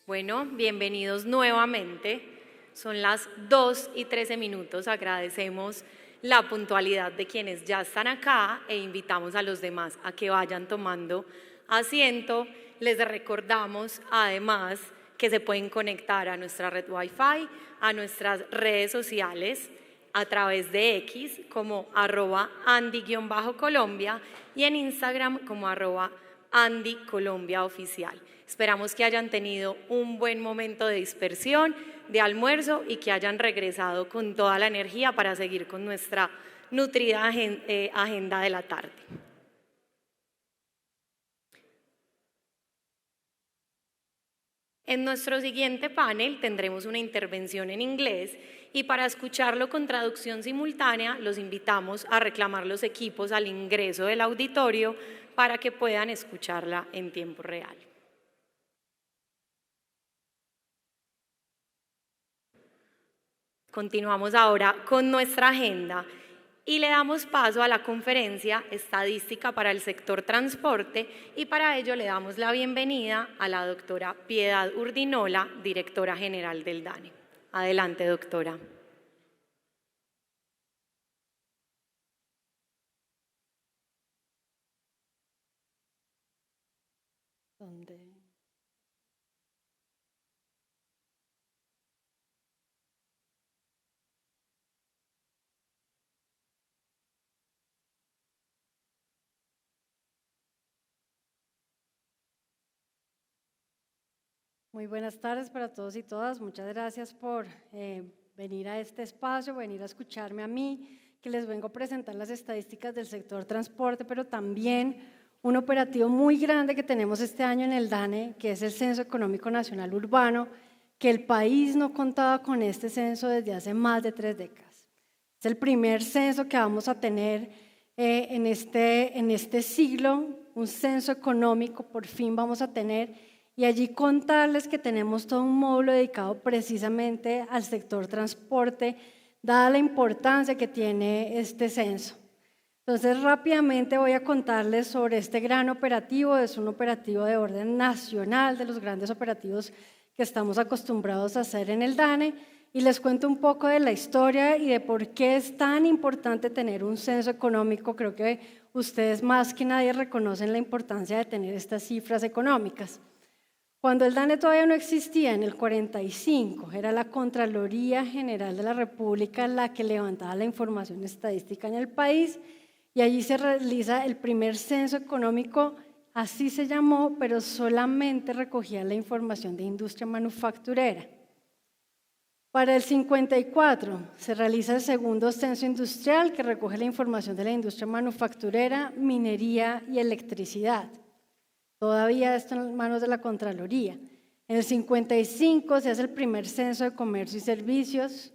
Bueno, bienvenidos nuevamente. Son las 2:13. Agradecemos la puntualidad de quienes ya están acá e invitamos a los demás a que vayan tomando asiento. Les recordamos además que se pueden conectar a nuestra red Wi-Fi, a nuestras redes sociales a través de X como @Andy_Colombia y en Instagram como @AndyColombiaOficial. Esperamos que hayan tenido un buen momento de dispersión, de almuerzo y que hayan regresado con toda la energía para seguir con nuestra nutrida agenda de la tarde. En nuestro siguiente panel tendremos una intervención en inglés y para escucharlo con traducción simultánea los invitamos a reclamar los equipos al ingreso del auditorio para que puedan escucharla en tiempo real. Continuamos ahora con nuestra agenda y le damos paso a la conferencia Estadística para el sector transporte y para ello le damos la bienvenida a la doctora Piedad Urdinola, directora general del DANE. Adelante, doctora. Muy buenas tardes para todos y todas. Muchas gracias por venir a este espacio, venir a escucharme a mí, que les vengo a presentar las estadísticas del sector transporte, pero también un operativo muy grande que tenemos este año en el DANE, que es el Censo Económico Nacional Urbano, que el país no contaba con este censo desde hace más de 3 décadas. Es el primer censo que vamos a tener en este siglo, un censo económico, por fin vamos a tener. Y allí contarles que tenemos todo un módulo dedicado precisamente al sector transporte, dada la importancia que tiene este censo. Entonces, rápidamente voy a contarles sobre este gran operativo. Es un operativo de orden nacional, de los grandes operativos que estamos acostumbrados a hacer en el DANE, y les cuento un poco de la historia y de por qué es tan importante tener un censo económico. Creo que ustedes más que nadie reconocen la importancia de tener estas cifras económicas. Cuando el DANE todavía no existía, en el 45, era la Contraloría General de la República la que levantaba la información estadística en el país y allí se realiza el primer censo económico, así se llamó, pero solamente recogía la información de industria manufacturera. Para el 54 se realiza el segundo censo industrial que recoge la información de la industria manufacturera, minería y electricidad. Todavía esto en manos de la Contraloría. En el 55 se hace el primer censo de comercio y servicios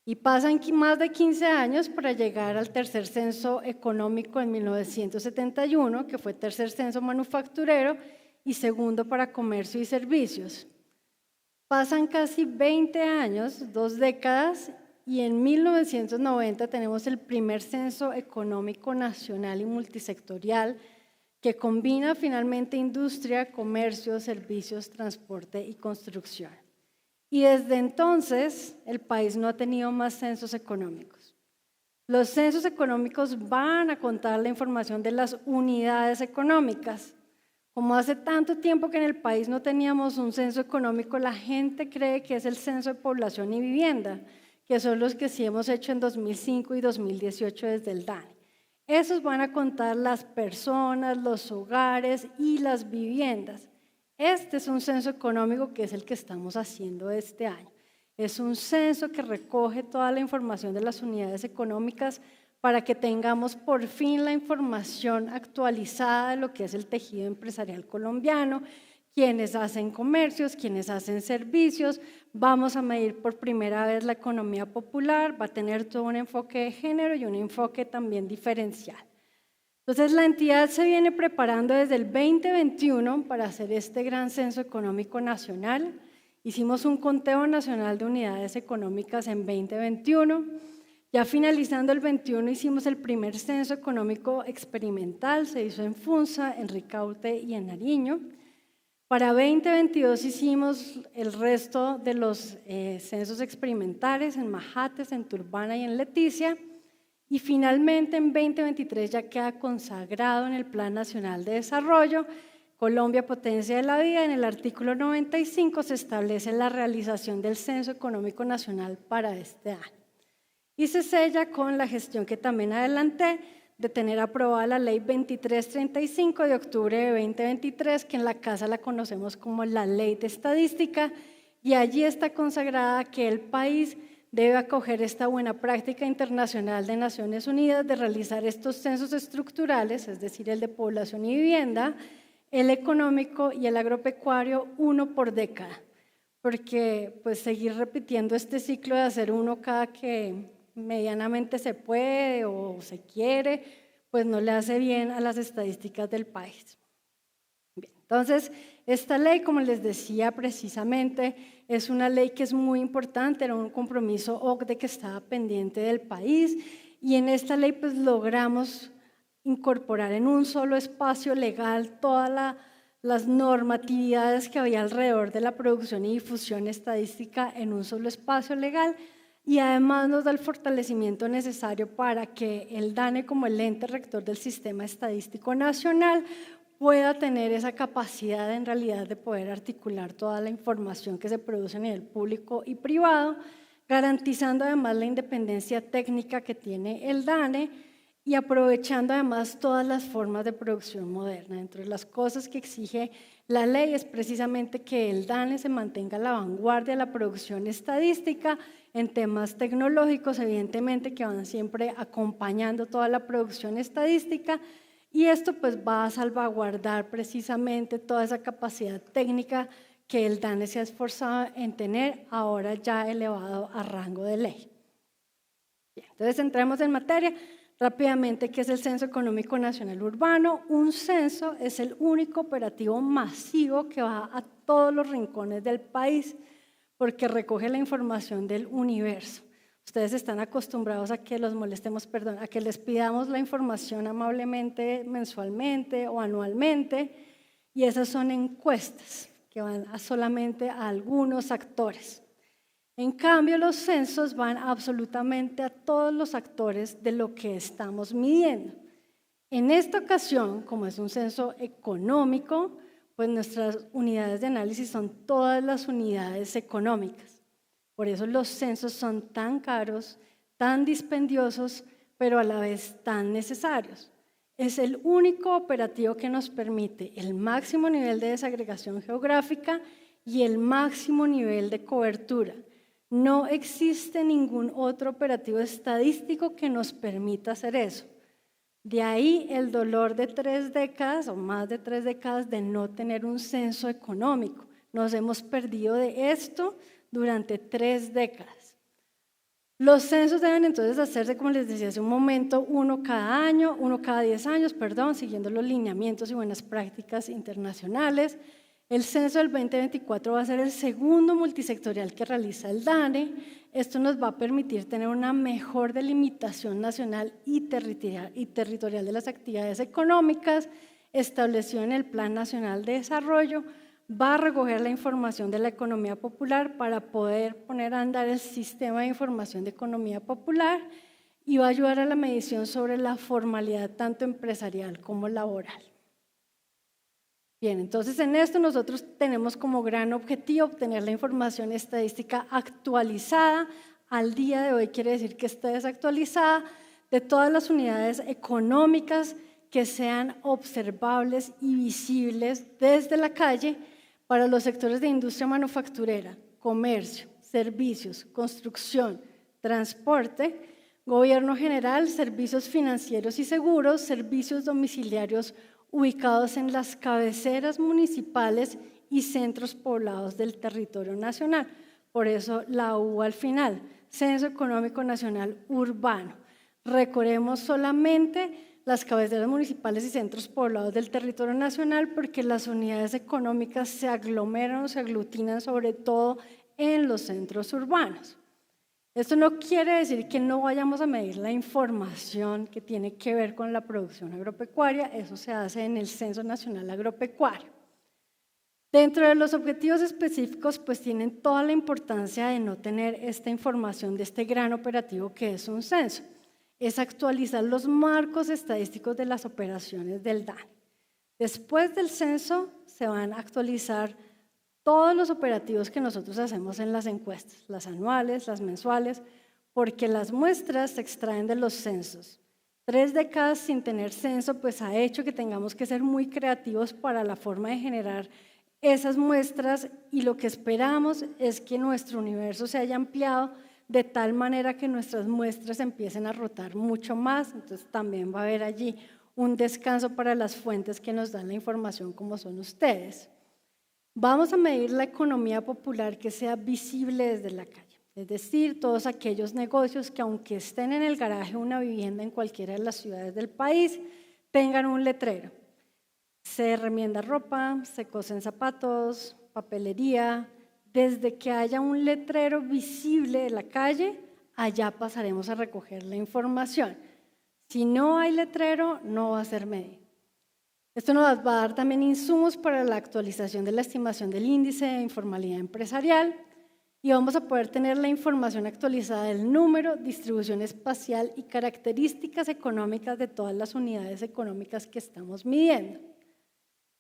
y pasan más de 15 años para llegar al tercer censo económico en 1971, que fue tercer censo manufacturero y segundo para comercio y servicios. Pasan casi 20 años, 2 décadas, y en 1990 tenemos el primer censo económico nacional y multisectorial que combina finalmente industria, comercio, servicios, transporte y construcción. Y desde entonces el país no ha tenido más censos económicos. Los censos económicos van a contar la información de las unidades económicas. Como hace tanto tiempo que en el país no teníamos un censo económico, la gente cree que es el censo de población y vivienda, que son los que sí hemos hecho en 2005 y 2018 desde el DANE. Esos van a contar las personas, los hogares y las viviendas. Este es un censo económico que es el que estamos haciendo este año. Es un censo que recoge toda la información de las unidades económicas para que tengamos por fin la información actualizada de lo que es el tejido empresarial colombiano, quienes hacen comercios, quienes hacen servicios. Vamos a medir por primera vez la economía popular, va a tener todo un enfoque de género y un enfoque también diferencial. Entonces, la entidad se viene preparando desde el 2021 para hacer este gran censo económico nacional. Hicimos un conteo nacional de unidades económicas en 2021. Ya finalizando el 21 hicimos el primer censo económico experimental, se hizo en Funza, en Ricaurte y en Nariño. Para 2022 hicimos el resto de los censos experimentales en Mahates, en Turbana y en Leticia. Y finalmente en 2023 ya queda consagrado en el Plan Nacional de Desarrollo Colombia Potencia de la Vida. En el artículo 95 se establece la realización del Censo Económico Nacional para este año. Y se sella con la gestión que también adelanté de tener aprobada la Ley 2335 de octubre de 2023, que en la casa la conocemos como la Ley de Estadística, y allí está consagrada que el país debe acoger esta buena práctica internacional de Naciones Unidas de realizar estos censos estructurales, es decir, el de población y vivienda, el económico y el agropecuario, uno por década, porque pues seguir repitiendo este ciclo de hacer uno cada que medianamente se puede o se quiere, pues no le hace bien a las estadísticas del país. Bien, entonces, esta ley, como les decía precisamente, es una ley que es muy importante, era un compromiso OCDE que estaba pendiente del país, y en esta ley pues logramos incorporar en un solo espacio legal todas las normatividades que había alrededor de la producción y difusión estadística en un solo espacio legal, y además nos da el fortalecimiento necesario para que el DANE, como el ente rector del Sistema Estadístico Nacional, pueda tener esa capacidad en realidad de poder articular toda la información que se produce a nivel público y privado, garantizando además la independencia técnica que tiene el DANE y aprovechando además todas las formas de producción moderna. Entre las cosas que exige la ley es precisamente que el DANE se mantenga a la vanguardia de la producción estadística en temas tecnológicos, evidentemente que van siempre acompañando toda la producción estadística, y esto pues va a salvaguardar precisamente toda esa capacidad técnica que el DANE se ha esforzado en tener, ahora ya elevado a rango de ley. Bien, entonces entremos en materia rápidamente. ¿Qué es el Censo Económico Nacional Urbano? Un censo es el único operativo masivo que va a todos los rincones del país, porque recoge la información del universo. Ustedes están acostumbrados a que los molestemos, perdón, a que les pidamos la información amablemente mensualmente o anualmente, y esas son encuestas que van solamente a algunos actores. En cambio, los censos van absolutamente a todos los actores de lo que estamos midiendo. En esta ocasión, como es un censo económico, pues nuestras unidades de análisis son todas las unidades económicas. Por eso los censos son tan caros, tan dispendiosos, pero a la vez tan necesarios. Es el único operativo que nos permite el máximo nivel de desagregación geográfica y el máximo nivel de cobertura. No existe ningún otro operativo estadístico que nos permita hacer eso. De ahí el dolor de 3 décadas o más de 3 décadas de no tener un censo económico. Nos hemos perdido de esto durante 3 décadas. Los censos deben entonces hacerse, como les decía hace un momento, uno cada año, uno cada 10 años, siguiendo los lineamientos y buenas prácticas internacionales. El censo del 2024 va a ser el segundo multisectorial que realiza el DANE. Esto nos va a permitir tener una mejor delimitación nacional y territorial de las actividades económicas, establecido en el Plan Nacional de Desarrollo. Va a recoger la información de la economía popular para poder poner a andar el sistema de información de economía popular, y va a ayudar a la medición sobre la formalidad tanto empresarial como laboral. Bien, entonces en esto nosotros tenemos como gran objetivo obtener la información estadística actualizada. Al día de hoy quiere decir que esté desactualizada, de todas las unidades económicas que sean observables y visibles desde la calle para los sectores de industria manufacturera, comercio, servicios, construcción, transporte, gobierno general, servicios financieros y seguros, servicios domiciliarios ubicados en las cabeceras municipales y centros poblados del territorio nacional. Por eso la U al final, Censo Económico Nacional Urbano. Recorremos solamente las cabeceras municipales y centros poblados del territorio nacional porque las unidades económicas se aglomeran o se aglutinan sobre todo en los centros urbanos. Esto no quiere decir que no vayamos a medir la información que tiene que ver con la producción agropecuaria, eso se hace en el Censo Nacional Agropecuario. Dentro de los objetivos específicos, pues tienen toda la importancia de no tener esta información de este gran operativo que es un censo. Es actualizar los marcos estadísticos de las operaciones del DANE. Después del censo se van a actualizar todos los operativos que nosotros hacemos en las encuestas, las anuales, las mensuales, porque las muestras se extraen de los censos. 3 décadas sin tener censo, pues ha hecho que tengamos que ser muy creativos para la forma de generar esas muestras, y lo que esperamos es que nuestro universo se haya ampliado de tal manera que nuestras muestras empiecen a rotar mucho más. Entonces también va a haber allí un descanso para las fuentes que nos dan la información, como son ustedes. Vamos a medir la economía popular que sea visible desde la calle, es decir, todos aquellos negocios que, aunque estén en el garaje de una vivienda en cualquiera de las ciudades del país, tengan un letrero. Se remienda ropa, se cosen zapatos, papelería. Desde que haya un letrero visible de la calle, allá pasaremos a recoger la información. Si no hay letrero, no va a ser medido. Esto nos va a dar también insumos para la actualización de la estimación del índice de informalidad empresarial, y vamos a poder tener la información actualizada del número, distribución espacial y características económicas de todas las unidades económicas que estamos midiendo.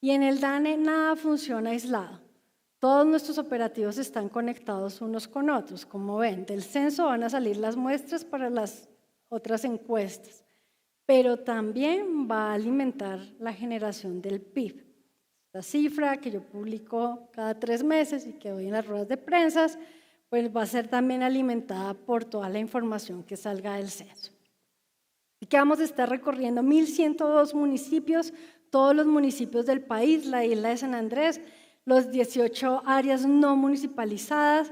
Y en el DANE nada funciona aislado. Todos nuestros operativos están conectados unos con otros. Como ven, del censo van a salir las muestras para las otras encuestas, pero también va a alimentar la generación del PIB. La cifra que yo publico cada 3 meses y que doy en las ruedas de prensa, pues va a ser también alimentada por toda la información que salga del censo. Así que vamos a estar recorriendo 1.102 municipios, todos los municipios del país, la isla de San Andrés, los 18 áreas no municipalizadas,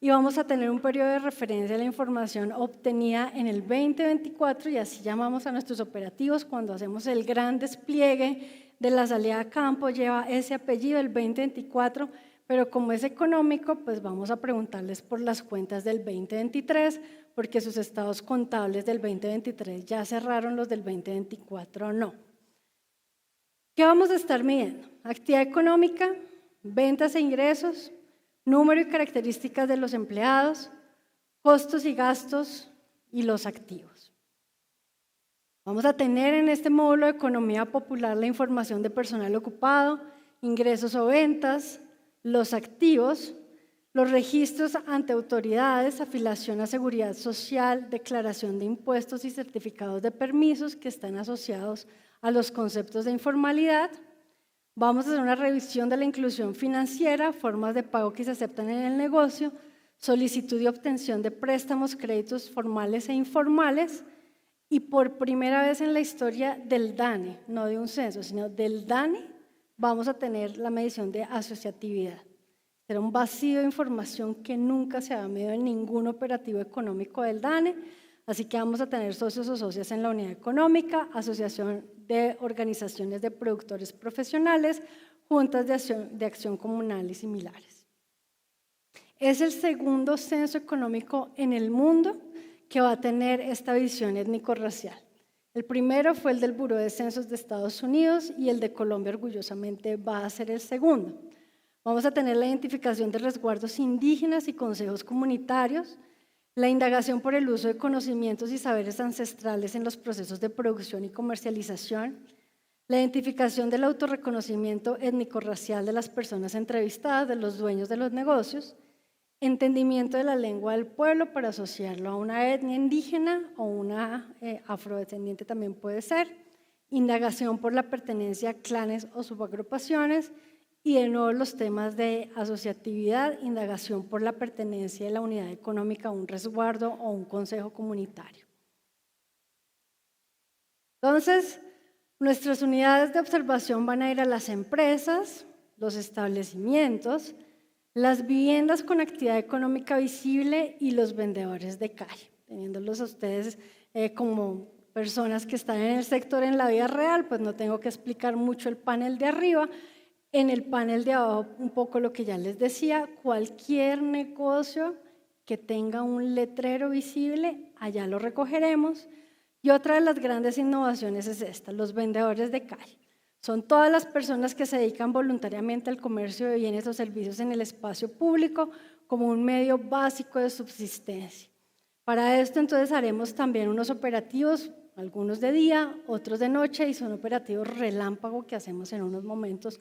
y vamos a tener un periodo de referencia de la información obtenida en el 2024, y así llamamos a nuestros operativos cuando hacemos el gran despliegue de la salida a campo. Lleva ese apellido, el 2024, pero como es económico, pues vamos a preguntarles por las cuentas del 2023, porque sus estados contables del 2023 ya cerraron, los del 2024 no. ¿Qué vamos a estar midiendo? Actividad económica, ventas e ingresos, número y características de los empleados, costos y gastos y los activos. Vamos a tener en este módulo de economía popular la información de personal ocupado, ingresos o ventas, los activos, los registros ante autoridades, afiliación a seguridad social, declaración de impuestos y certificados de permisos que están asociados a los conceptos de informalidad. Vamos a hacer una revisión de la inclusión financiera, formas de pago que se aceptan en el negocio, solicitud y obtención de préstamos, créditos formales e informales, y por primera vez en la historia del DANE, no de un censo, sino del DANE, vamos a tener la medición de asociatividad. Será un vacío de información que nunca se ha medido en ningún operativo económico del DANE, así que vamos a tener socios o socias en la unidad económica, asociación de organizaciones de productores profesionales, juntas de acción comunal y similares. Es el segundo censo económico en el mundo que va a tener esta visión étnico-racial. El primero fue el del Buró de Censos de Estados Unidos, y el de Colombia orgullosamente va a ser el segundo. Vamos a tener la identificación de resguardos indígenas y consejos comunitarios, la indagación por el uso de conocimientos y saberes ancestrales en los procesos de producción y comercialización, la identificación del autorreconocimiento étnico-racial de las personas entrevistadas, de los dueños de los negocios, entendimiento de la lengua del pueblo para asociarlo a una etnia indígena o una afrodescendiente también puede ser, indagación por la pertenencia a clanes o subagrupaciones, y de nuevo los temas de asociatividad, indagación por la pertenencia de la unidad económica a un resguardo o un consejo comunitario. Entonces, nuestras unidades de observación van a ir a las empresas, los establecimientos, las viviendas con actividad económica visible y los vendedores de calle, teniéndolos a ustedes como personas que están en el sector en la vida real, pues no tengo que explicar mucho el panel de arriba. En el panel de abajo, un poco lo que ya les decía, cualquier negocio que tenga un letrero visible, allá lo recogeremos. Y otra de las grandes innovaciones es esta, los vendedores de calle. Son todas las personas que se dedican voluntariamente al comercio de bienes o servicios en el espacio público como un medio básico de subsistencia. Para esto entonces haremos también unos operativos, algunos de día, otros de noche, y son operativos relámpago que hacemos en unos momentos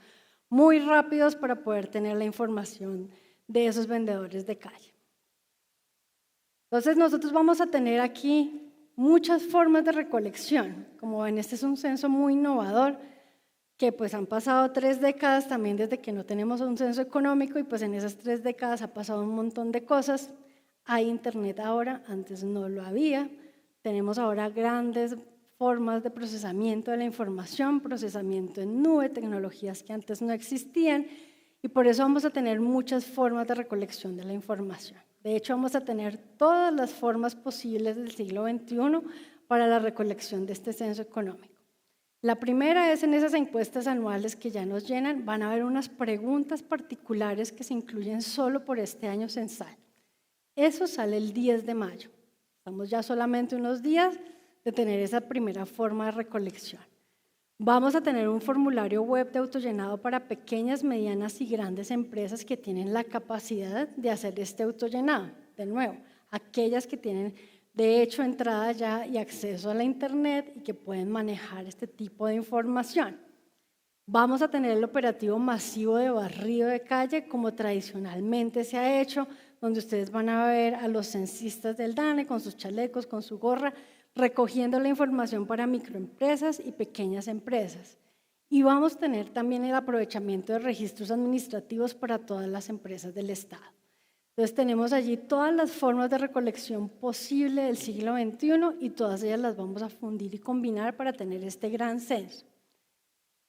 muy rápidos para poder tener la información de esos vendedores de calle. Entonces nosotros vamos a tener aquí muchas formas de recolección. Como ven, este es un censo muy innovador, que pues han pasado 3 décadas también desde que no tenemos un censo económico, y pues en esas 3 décadas ha pasado un montón de cosas. Hay internet ahora, antes no lo había. Tenemos ahora grandes formas de procesamiento de la información, procesamiento en nube, tecnologías que antes no existían, y por eso vamos a tener muchas formas de recolección de la información. De hecho, vamos a tener todas las formas posibles del siglo XXI para la recolección de este censo económico. La primera es en esas encuestas anuales que ya nos llenan, van a haber unas preguntas particulares que se incluyen solo por este año censal. Eso sale el 10 de mayo. Estamos ya solamente unos días de tener esa primera forma de recolección. Vamos a tener un formulario web de autollenado para pequeñas, medianas y grandes empresas que tienen la capacidad de hacer este autollenado. De nuevo, aquellas que tienen de hecho entrada ya y acceso a la internet y que pueden manejar este tipo de información. Vamos a tener el operativo masivo de barrido de calle como tradicionalmente se ha hecho, donde ustedes van a ver a los censistas del DANE con sus chalecos, con su gorra, recogiendo la información para microempresas y pequeñas empresas. Y vamos a tener también el aprovechamiento de registros administrativos para todas las empresas del Estado. Entonces tenemos allí todas las formas de recolección posible del siglo XXI y todas ellas las vamos a fundir y combinar para tener este gran censo.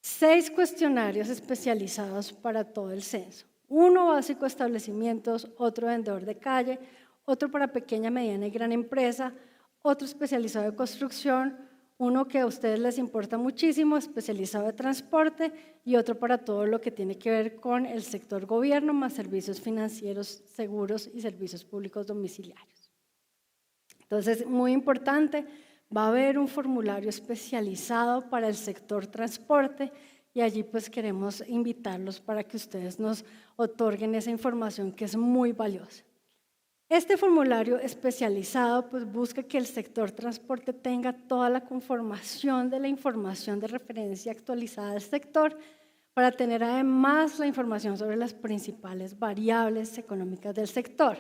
6 cuestionarios especializados para todo el censo. Uno básico a establecimientos, otro vendedor de calle, otro para pequeña, mediana y gran empresa, otro especializado de construcción, uno que a ustedes les importa muchísimo, especializado de transporte, y otro para todo lo que tiene que ver con el sector gobierno, más servicios financieros, seguros y servicios públicos domiciliarios. Entonces, muy importante, va a haber un formulario especializado para el sector transporte, y allí pues queremos invitarlos para que ustedes nos otorguen esa información que es muy valiosa. Este formulario especializado pues busca que el sector transporte tenga toda la conformación de la información de referencia actualizada del sector para tener además la información sobre las principales variables económicas del sector.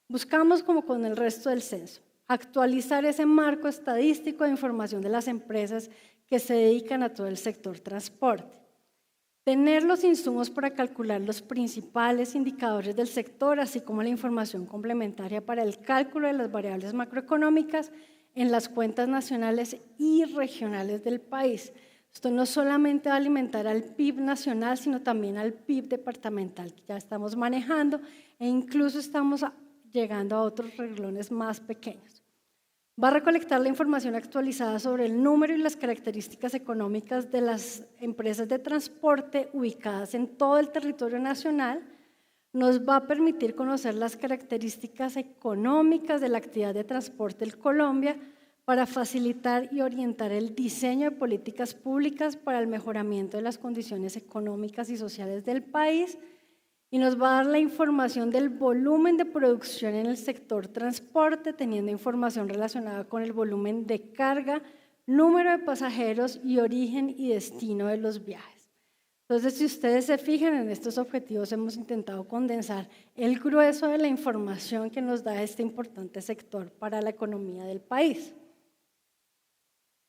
Buscamos, como con el resto del censo, actualizar ese marco estadístico de información de las empresas que se dedican a todo el sector transporte. Tener los insumos para calcular los principales indicadores del sector, así como la información complementaria para el cálculo de las variables macroeconómicas en las cuentas nacionales y regionales del país. Esto no solamente va a alimentar al PIB nacional, sino también al PIB departamental que ya estamos manejando, e incluso estamos llegando a otros renglones más pequeños. Va a recolectar la información actualizada sobre el número y las características económicas de las empresas de transporte ubicadas en todo el territorio nacional. Nos va a permitir conocer las características económicas de la actividad de transporte en Colombia para facilitar y orientar el diseño de políticas públicas para el mejoramiento de las condiciones económicas y sociales del país, y nos va a dar la información del volumen de producción en el sector transporte, teniendo información relacionada con el volumen de carga, número de pasajeros y origen y destino de los viajes. Entonces, si ustedes se fijan en estos objetivos, hemos intentado condensar el grueso de la información que nos da este importante sector para la economía del país.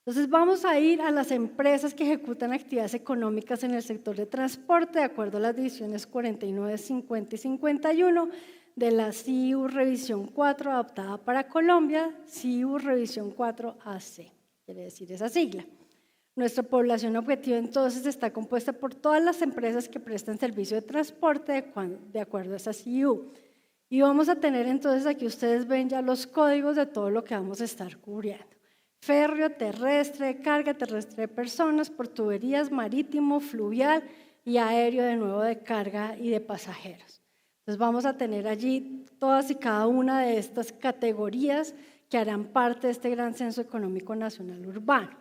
Entonces vamos a ir a las empresas que ejecutan actividades económicas en el sector de transporte de acuerdo a las divisiones 49, 50 y 51 de la CIU Revisión 4 adoptada para Colombia, CIU Revisión 4 AC, quiere decir esa sigla. Nuestra población objetivo entonces está compuesta por todas las empresas que prestan servicio de transporte de acuerdo a esa CIU. Y vamos a tener entonces, aquí ustedes ven ya los códigos de todo lo que vamos a estar cubriendo. Férreo, terrestre, carga terrestre de personas, por tuberías, marítimo, fluvial y aéreo de nuevo de carga y de pasajeros. Entonces vamos a tener allí todas y cada una de estas categorías que harán parte de este gran censo económico nacional urbano.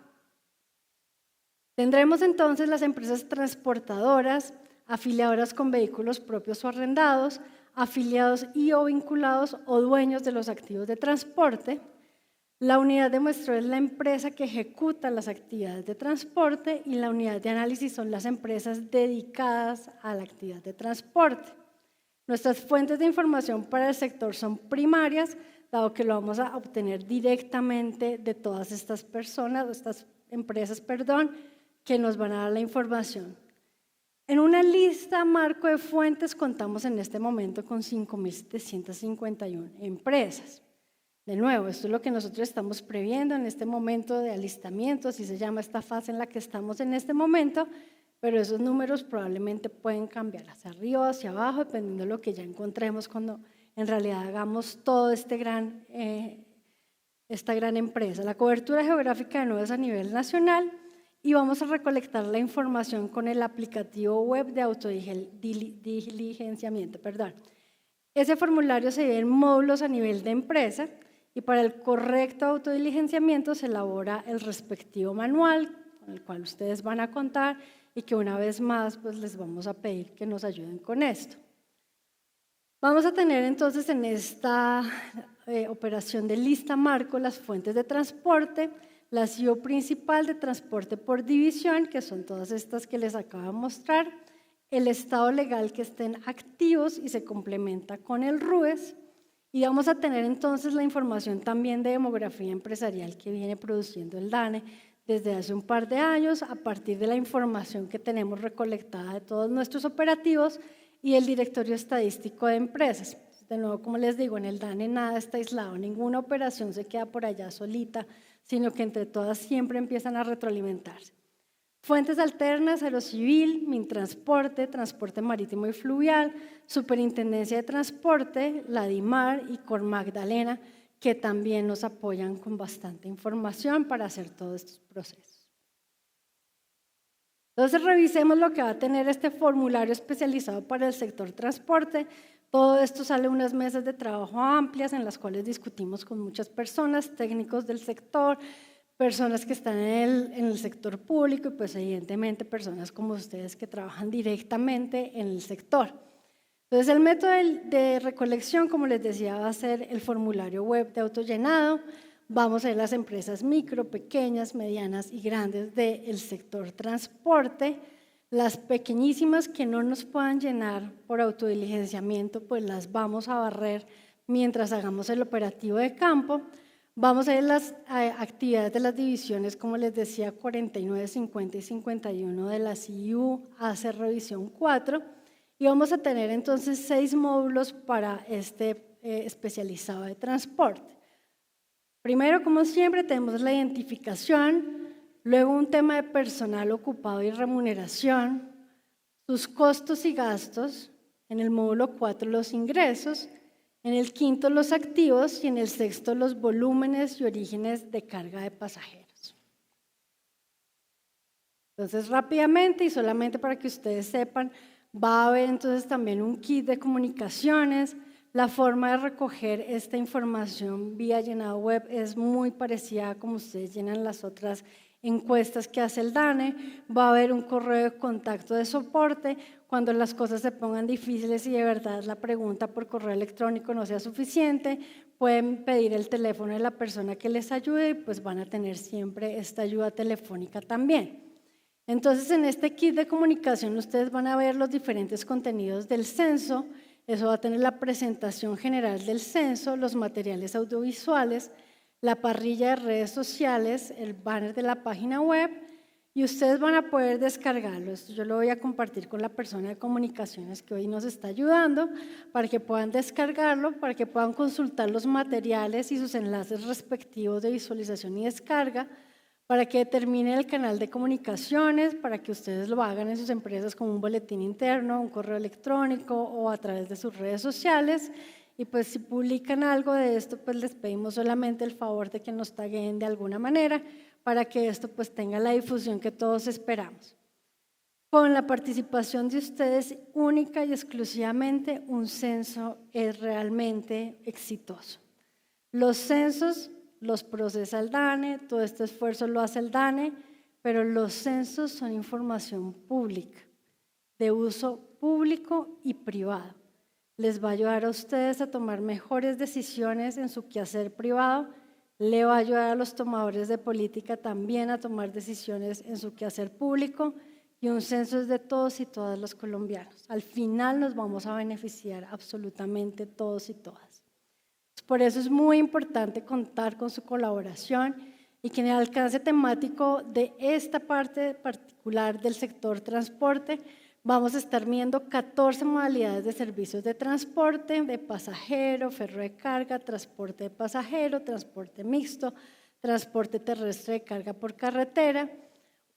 Tendremos entonces las empresas transportadoras, afiliadoras con vehículos propios o arrendados, afiliados y o vinculados o dueños de los activos de transporte. La unidad de muestreo es la empresa que ejecuta las actividades de transporte y la unidad de análisis son las empresas dedicadas a la actividad de transporte. Nuestras fuentes de información para el sector son primarias, dado que lo vamos a obtener directamente de todas estas personas, estas empresas, que nos van a dar la información. En una lista marco de fuentes contamos en este momento con 5.751 empresas. De nuevo, esto es lo que nosotros estamos previendo en este momento de alistamiento, así se llama esta fase en la que estamos en este momento, pero esos números probablemente pueden cambiar hacia arriba o hacia abajo, dependiendo de lo que ya encontremos cuando en realidad hagamos todo esta gran empresa. La cobertura geográfica de nuevo es a nivel nacional y vamos a recolectar la información con el aplicativo web de autodiligenciamiento. Ese formulario se divide en módulos a nivel de empresa y para el correcto autodiligenciamiento se elabora el respectivo manual con el cual ustedes van a contar y que una vez más pues les vamos a pedir que nos ayuden con esto. Vamos a tener entonces en esta operación de lista marco las fuentes de transporte, la CEO principal de transporte por división, que son todas estas que les acabo de mostrar, el estado legal que estén activos y se complementa con el RUES, y vamos a tener entonces la información también de demografía empresarial que viene produciendo el DANE desde hace un par de años a partir de la información que tenemos recolectada de todos nuestros operativos y el directorio estadístico de empresas. De nuevo, como les digo, en el DANE nada está aislado, ninguna operación se queda por allá solita, sino que entre todas siempre empiezan a retroalimentarse. Fuentes alternas, Aerocivil, Mintransporte, Transporte Marítimo y Fluvial, Superintendencia de Transporte, la DIMAR y Cor Magdalena, que también nos apoyan con bastante información para hacer todos estos procesos. Entonces, revisemos lo que va a tener este formulario especializado para el sector transporte. Todo esto sale de unas mesas de trabajo amplias en las cuales discutimos con muchas personas, técnicos del sector, personas que están en el sector público y pues evidentemente personas como ustedes que trabajan directamente en el sector. Entonces el método de recolección, como les decía, va a ser el formulario web de autollenado. Vamos a ver las empresas micro, pequeñas, medianas y grandes del sector transporte. Las pequeñísimas que no nos puedan llenar por autodiligenciamiento, pues las vamos a barrer mientras hagamos el operativo de campo. Vamos a ver las actividades de las divisiones, como les decía, 49, 50 y 51 de la CIU, hace revisión 4. Y vamos a tener entonces 6 módulos para este especializado de transporte. Primero, como siempre, tenemos la identificación, luego un tema de personal ocupado y remuneración, sus costos y gastos, en el módulo 4 los ingresos, en el 5 los activos y en el 6 los volúmenes y orígenes de carga de pasajeros. Entonces, rápidamente y solamente para que ustedes sepan, va a haber entonces también un kit de comunicaciones. La forma de recoger esta información vía llenado web es muy parecida a como ustedes llenan las otras encuestas que hace el DANE. Va a haber un correo de contacto de soporte. Cuando las cosas se pongan difíciles y de verdad la pregunta por correo electrónico no sea suficiente, pueden pedir el teléfono de la persona que les ayude y pues van a tener siempre esta ayuda telefónica también. Entonces, en este kit de comunicación ustedes van a ver los diferentes contenidos del censo. Eso va a tener la presentación general del censo, los materiales audiovisuales, la parrilla de redes sociales, el banner de la página web y ustedes van a poder descargarlo. Esto yo lo voy a compartir con la persona de comunicaciones que hoy nos está ayudando para que puedan descargarlo, para que puedan consultar los materiales y sus enlaces respectivos de visualización y descarga, para que determinen el canal de comunicaciones, para que ustedes lo hagan en sus empresas como un boletín interno, un correo electrónico o a través de sus redes sociales. Y pues si publican algo de esto, pues les pedimos solamente el favor de que nos tagueen de alguna manera para que esto pues tenga la difusión que todos esperamos. Con la participación de ustedes única y exclusivamente, un censo es realmente exitoso. Los censos los procesa el DANE, todo este esfuerzo lo hace el DANE, pero los censos son información pública, de uso público y privado. Les va a ayudar a ustedes a tomar mejores decisiones en su quehacer privado, le va a ayudar a los tomadores de política también a tomar decisiones en su quehacer público, y un censo es de todos y todas los colombianos. Al final nos vamos a beneficiar absolutamente todos y todas. Por eso es muy importante contar con su colaboración y que en el alcance temático de esta parte particular del sector transporte vamos a estar viendo 14 modalidades de servicios de transporte, de pasajero, ferro de carga, transporte de pasajero, transporte mixto, transporte terrestre de carga por carretera,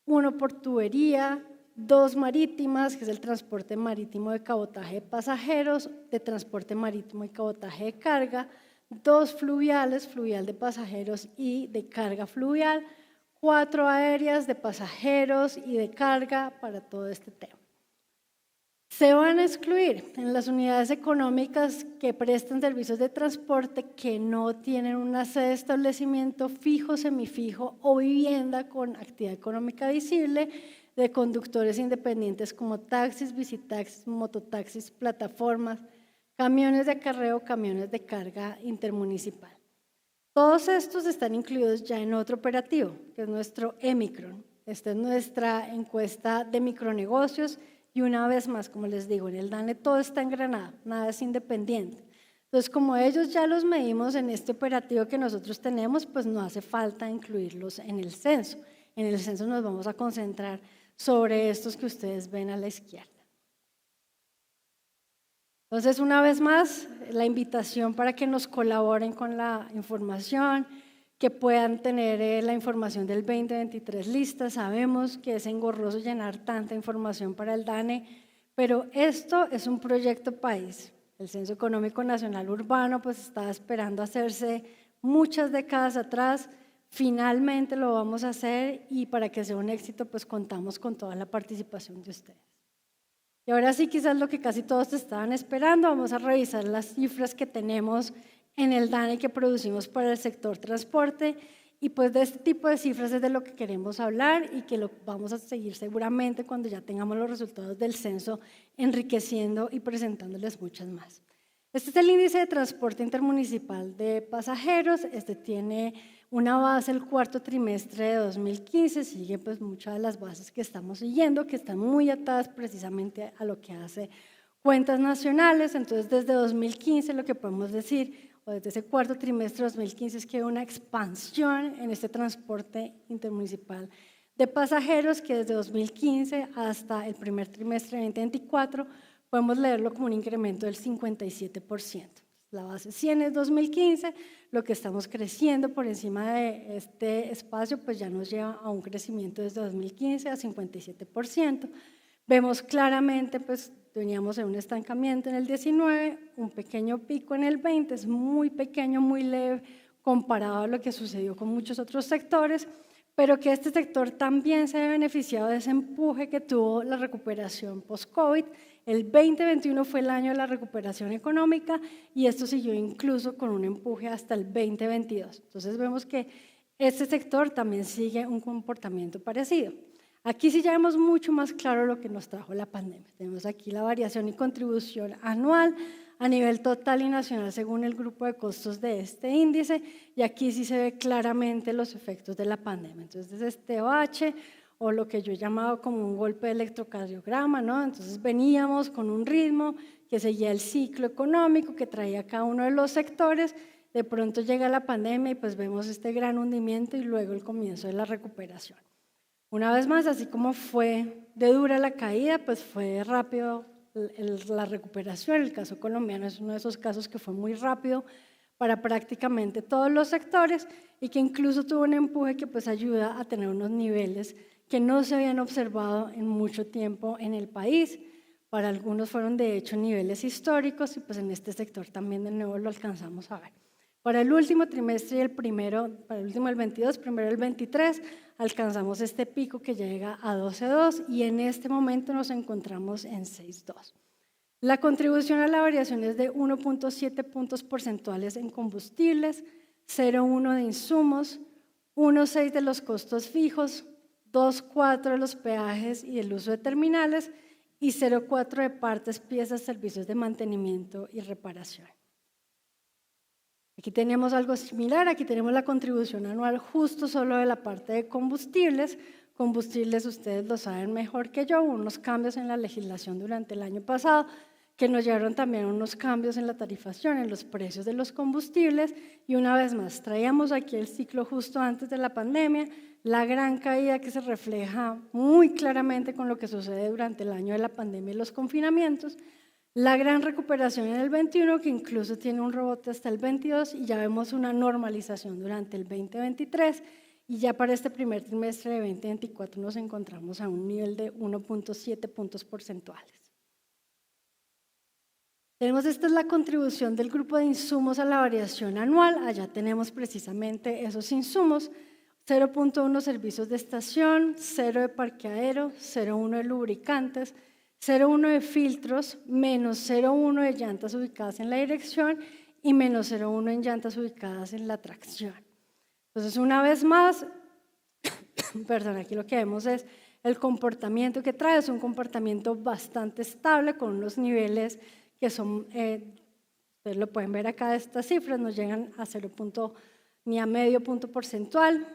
1 por tubería, 2 marítimas, que es el transporte marítimo de cabotaje de pasajeros, de transporte marítimo y cabotaje de carga, 2 fluviales, fluvial de pasajeros y de carga fluvial, 4 aéreas de pasajeros y de carga para todo este tema. Se van a excluir en las unidades económicas que prestan servicios de transporte que no tienen una sede de establecimiento fijo, semifijo o vivienda con actividad económica visible, de conductores independientes como taxis, bicitaxis, mototaxis, plataformas, camiones de acarreo, camiones de carga intermunicipal. Todos estos están incluidos ya en otro operativo, que es nuestro Emicron. Esta es nuestra encuesta de micronegocios y una vez más, como les digo, en el DANE todo está engranado, nada es independiente. Entonces, como ellos ya los medimos en este operativo que nosotros tenemos, pues no hace falta incluirlos en el censo. En el censo nos vamos a concentrar sobre estos que ustedes ven a la izquierda. Entonces, una vez más, la invitación para que nos colaboren con la información, que puedan tener la información del 2023 lista. Sabemos que es engorroso llenar tanta información para el DANE, pero esto es un proyecto país. El Censo Económico Nacional Urbano pues estaba esperando hacerse muchas décadas atrás. Finalmente lo vamos a hacer y para que sea un éxito pues contamos con toda la participación de ustedes. Y ahora sí, quizás lo que casi todos estaban esperando, vamos a revisar las cifras que tenemos en el DANE que producimos para el sector transporte, y pues de este tipo de cifras es de lo que queremos hablar y que lo vamos a seguir seguramente cuando ya tengamos los resultados del censo, enriqueciendo y presentándoles muchas más. Este es el índice de transporte intermunicipal de pasajeros. Este tiene una base el cuarto trimestre de 2015, sigue pues muchas de las bases que estamos siguiendo, que están muy atadas precisamente a lo que hace Cuentas Nacionales. Entonces, desde 2015 lo que podemos decir, o desde ese cuarto trimestre de 2015, es que hay una expansión en este transporte intermunicipal de pasajeros que desde 2015 hasta el primer trimestre de 2024 podemos leerlo como un incremento del 57%. La base 100 es 2015, lo que estamos creciendo por encima de este espacio pues ya nos lleva a un crecimiento desde 2015 a 57%. Vemos claramente, pues veníamos en un estancamiento en el 19, un pequeño pico en el 20, es muy pequeño, muy leve comparado a lo que sucedió con muchos otros sectores, pero que este sector también se ha beneficiado de ese empuje que tuvo la recuperación post-COVID. El 2021 fue el año de la recuperación económica y esto siguió incluso con un empuje hasta el 2022. Entonces vemos que este sector también sigue un comportamiento parecido. Aquí sí ya vemos mucho más claro lo que nos trajo la pandemia. Tenemos aquí la variación y contribución anual a nivel total y nacional según el grupo de costos de este índice, y aquí sí se ve claramente los efectos de la pandemia. Entonces, este bache o lo que yo he llamado como un golpe de electrocardiograma, ¿no? Entonces veníamos con un ritmo que seguía el ciclo económico que traía cada uno de los sectores, de pronto llega la pandemia y pues vemos este gran hundimiento y luego el comienzo de la recuperación. Una vez más, así como fue de dura la caída, pues fue rápido la recuperación. El caso colombiano es uno de esos casos que fue muy rápido para prácticamente todos los sectores y que incluso tuvo un empuje que pues ayuda a tener unos niveles que no se habían observado en mucho tiempo en el país. Para algunos fueron de hecho niveles históricos y pues en este sector también de nuevo lo alcanzamos a ver. Para el último trimestre y el primero, para el último el 22, primero el 23, alcanzamos este pico que llega a 12.2 y en este momento nos encontramos en 6.2. La contribución a la variación es de 1.7 puntos porcentuales en combustibles, 0.1 de insumos, 1.6 de los costos fijos, 2.4 de los peajes y el uso de terminales y 0.4 de partes, piezas, servicios de mantenimiento y reparación. Aquí tenemos algo similar, aquí tenemos la contribución anual justo solo de la parte de combustibles. Combustibles, ustedes lo saben mejor que yo, unos cambios en la legislación durante el año pasado que nos llevaron también a unos cambios en la tarifación, en los precios de los combustibles, y una vez más traíamos aquí el ciclo justo antes de la pandemia, la gran caída que se refleja muy claramente con lo que sucede durante el año de la pandemia y los confinamientos, la gran recuperación en el 21, que incluso tiene un rebote hasta el 22, y ya vemos una normalización durante el 2023, y ya para este primer trimestre de 2024 nos encontramos a un nivel de 1.7 puntos porcentuales. Esta es la contribución del grupo de insumos a la variación anual. Allá tenemos precisamente esos insumos: 0.1 servicios de estación, 0 de parqueadero, 0.1 de lubricantes, 0.1 de filtros, menos 0.1 de llantas ubicadas en la dirección y menos 0.1 en llantas ubicadas en la tracción. Entonces, una vez más, perdón, aquí lo que vemos es el comportamiento que trae, es un comportamiento bastante estable con unos niveles que son, ustedes lo pueden ver acá, estas cifras nos llegan a 0. Ni a medio punto porcentual,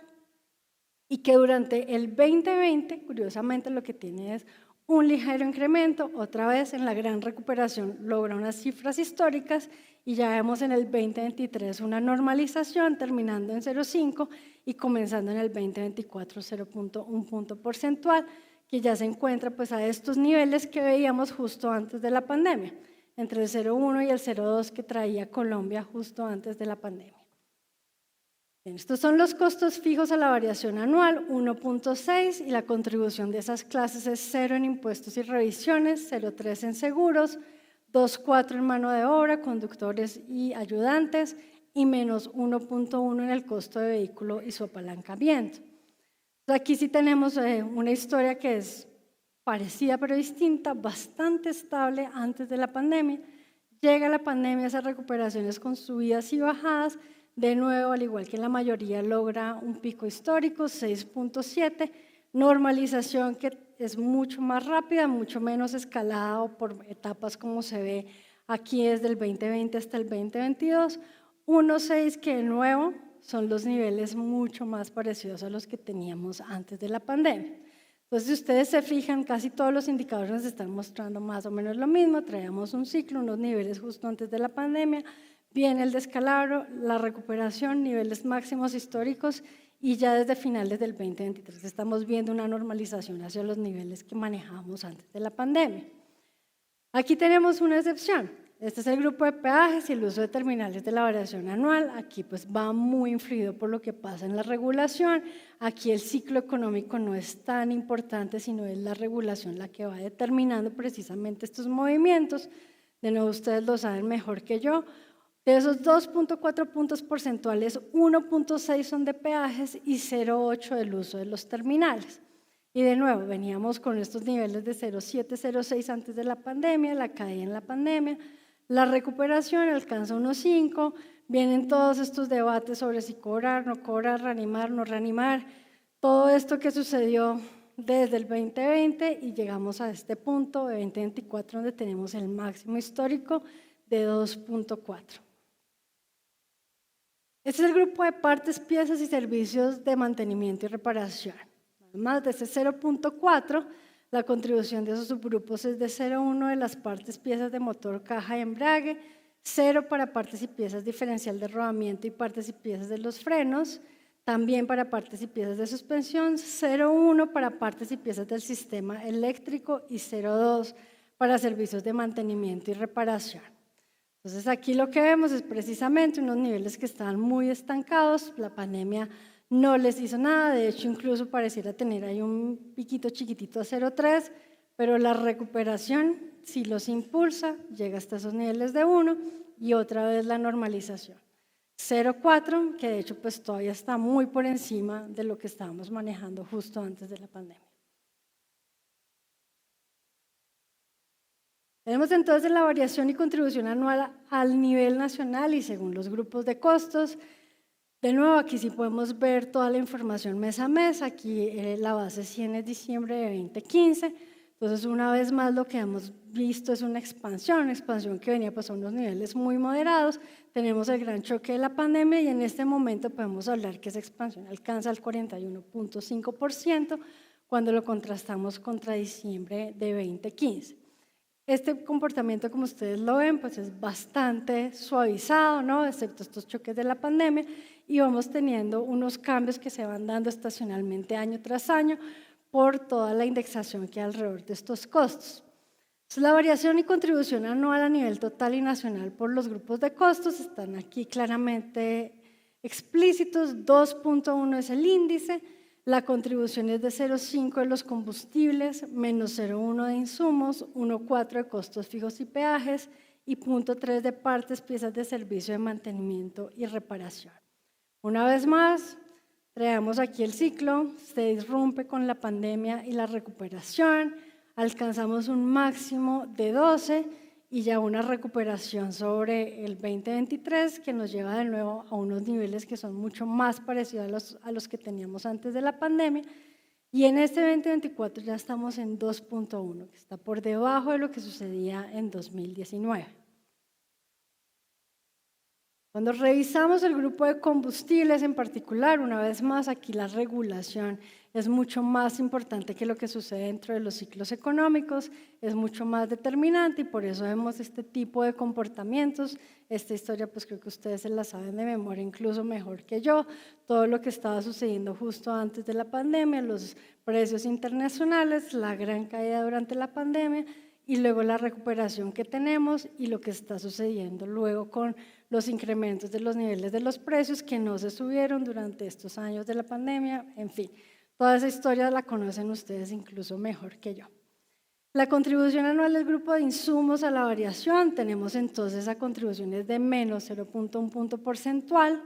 y que durante el 2020, curiosamente, lo que tiene es un ligero incremento, otra vez en la gran recuperación logra unas cifras históricas, y ya vemos en el 2023 una normalización terminando en 0.5 y comenzando en el 2024 0.1 punto porcentual, que ya se encuentra pues a estos niveles que veíamos justo antes de la pandemia, entre el 0.1 y el 0.2 que traía Colombia justo antes de la pandemia. Bien, estos son los costos fijos a la variación anual, 1.6, y la contribución de esas clases es 0 en impuestos y revisiones, 0.3 en seguros, 2.4 en mano de obra, conductores y ayudantes, y menos 1.1 en el costo de vehículo y su apalancamiento. Entonces, aquí sí tenemos una historia que es parecida pero distinta, bastante estable antes de la pandemia. Llega la pandemia, esas recuperaciones con subidas y bajadas, de nuevo, al igual que en la mayoría, logra un pico histórico, 6.7, normalización que es mucho más rápida, mucho menos escalada o por etapas como se ve aquí desde el 2020 hasta el 2022, 1.6 que de nuevo son los niveles mucho más parecidos a los que teníamos antes de la pandemia. Entonces, si ustedes se fijan, casi todos los indicadores nos están mostrando más o menos lo mismo. Traíamos un ciclo, unos niveles justo antes de la pandemia, viene el descalabro, la recuperación, niveles máximos históricos, y ya desde finales del 2023 estamos viendo una normalización hacia los niveles que manejábamos antes de la pandemia. Aquí tenemos una excepción. Este es el grupo de peajes y el uso de terminales de la variación anual. Aquí pues va muy influido por lo que pasa en la regulación. Aquí el ciclo económico no es tan importante, sino es la regulación la que va determinando precisamente estos movimientos. De nuevo, ustedes lo saben mejor que yo. De esos 2.4 puntos porcentuales, 1.6 son de peajes y 0.8 del uso de los terminales. Y de nuevo, veníamos con estos niveles de 0.7, 0.6 antes de la pandemia, la caída en la pandemia, la recuperación alcanza 1.5, vienen todos estos debates sobre si cobrar, no cobrar, reanimar, no reanimar, todo esto que sucedió desde el 2020 y llegamos a este punto de 2024 donde tenemos el máximo histórico de 2.4. Este es el grupo de partes, piezas y servicios de mantenimiento y reparación. Además de ese 0.4, la contribución de esos subgrupos es de 0.1 de las partes, piezas de motor, caja y embrague, 0 para partes y piezas diferencial de rodamiento y partes y piezas de los frenos, también para partes y piezas de suspensión, 0.1 para partes y piezas del sistema eléctrico y 0.2 para servicios de mantenimiento y reparación. Entonces aquí lo que vemos es precisamente unos niveles que estaban muy estancados, la pandemia no les hizo nada, de hecho incluso pareciera tener ahí un piquito chiquitito a 0.3, pero la recuperación si los impulsa, llega hasta esos niveles de 1 y otra vez la normalización. 0.4, que de hecho pues todavía está muy por encima de lo que estábamos manejando justo antes de la pandemia. Tenemos entonces la variación y contribución anual al nivel nacional y según los grupos de costos. De nuevo, aquí sí podemos ver toda la información mes a mes. Aquí la base 100 es diciembre de 2015. Entonces, una vez más, lo que hemos visto es una expansión que venía pues, a unos niveles muy moderados. Tenemos el gran choque de la pandemia y en este momento podemos hablar que esa expansión alcanza el 41.5% cuando lo contrastamos contra diciembre de 2015. Este comportamiento, como ustedes lo ven, pues es bastante suavizado, ¿no? Excepto estos choques de la pandemia, y vamos teniendo unos cambios que se van dando estacionalmente año tras año por toda la indexación que hay alrededor de estos costos. Entonces, la variación y contribución anual a nivel total y nacional por los grupos de costos están aquí claramente explícitos. 2.1 es el índice, la contribución es de 0.5 de los combustibles, menos 0.1 de insumos, 1.4 de costos fijos y peajes y 0.3 de partes, piezas de servicio de mantenimiento y reparación. Una vez más, traemos aquí el ciclo, se irrumpe con la pandemia y la recuperación, alcanzamos un máximo de 12 y ya una recuperación sobre el 2023 que nos lleva de nuevo a unos niveles que son mucho más parecidos a los que teníamos antes de la pandemia. Y en este 2024 ya estamos en 2.1, que está por debajo de lo que sucedía en 2019. Cuando revisamos el grupo de combustibles en particular, una vez más aquí la regulación es mucho más importante que lo que sucede dentro de los ciclos económicos, es mucho más determinante y por eso vemos este tipo de comportamientos. Esta historia pues creo que ustedes se la saben de memoria incluso mejor que yo, todo lo que estaba sucediendo justo antes de la pandemia, los precios internacionales, la gran caída durante la pandemia y luego la recuperación que tenemos y lo que está sucediendo luego con los incrementos de los niveles de los precios que no se subieron durante estos años de la pandemia, en fin, toda esa historia la conocen ustedes incluso mejor que yo. La contribución anual del grupo de insumos a la variación, tenemos entonces a contribuciones de menos 0.1 punto porcentual,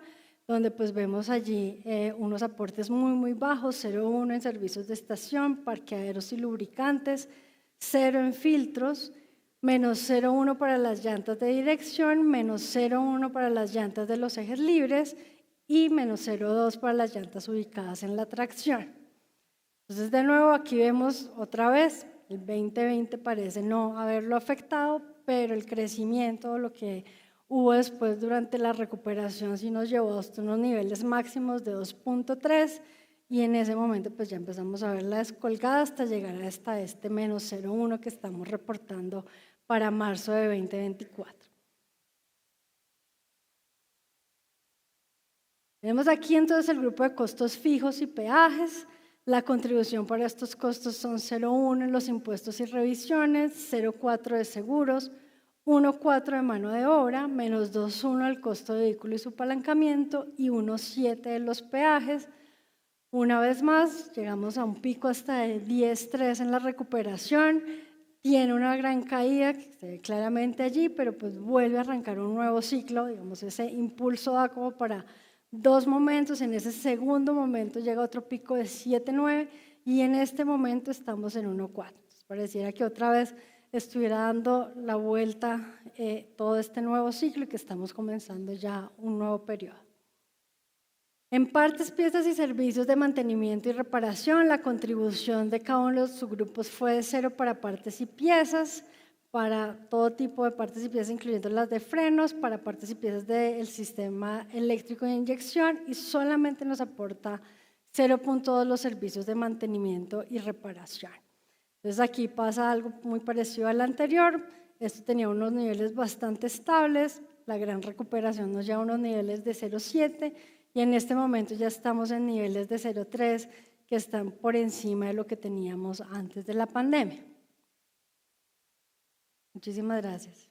donde pues vemos allí unos aportes muy bajos, 0.1 en servicios de estación, parqueaderos y lubricantes, 0 en filtros, menos 0.1 para las llantas de dirección, menos 0.1 para las llantas de los ejes libres y menos 0.2 para las llantas ubicadas en la tracción. Entonces, de nuevo, aquí vemos otra vez, el 2020 parece no haberlo afectado, pero el crecimiento, lo que hubo después durante la recuperación, sí nos llevó hasta unos niveles máximos de 2.3 y en ese momento pues ya empezamos a ver la descolgada hasta llegar hasta este menos 0.1 que estamos reportando para marzo de 2024. Tenemos aquí entonces el grupo de costos fijos y peajes. La contribución para estos costos son 0.1 en los impuestos y revisiones, 0.4 de seguros, 1.4 de mano de obra, menos 2.1 el costo de vehículo y su apalancamiento y 1.7 de los peajes. Una vez más, llegamos a un pico hasta de 10.3 en la recuperación, tiene una gran caída que se ve claramente allí, pero pues vuelve a arrancar un nuevo ciclo, digamos, ese impulso da como para 2 momentos, en ese segundo momento llega otro pico de 7.9 y en este momento estamos en 1.4. Pareciera que otra vez estuviera dando la vuelta todo este nuevo ciclo y que estamos comenzando ya un nuevo periodo. En partes, piezas y servicios de mantenimiento y reparación, la contribución de cada uno de los subgrupos fue de 0 para partes y piezas, para todo tipo de partes y piezas, incluyendo las de frenos, para partes y piezas del sistema eléctrico de inyección y solamente nos aporta 0.2 los servicios de mantenimiento y reparación. Entonces aquí pasa algo muy parecido al anterior, esto tenía unos niveles bastante estables, la gran recuperación nos lleva a unos niveles de 0.7 y en este momento ya estamos en niveles de 0.3 que están por encima de lo que teníamos antes de la pandemia. Muchísimas gracias.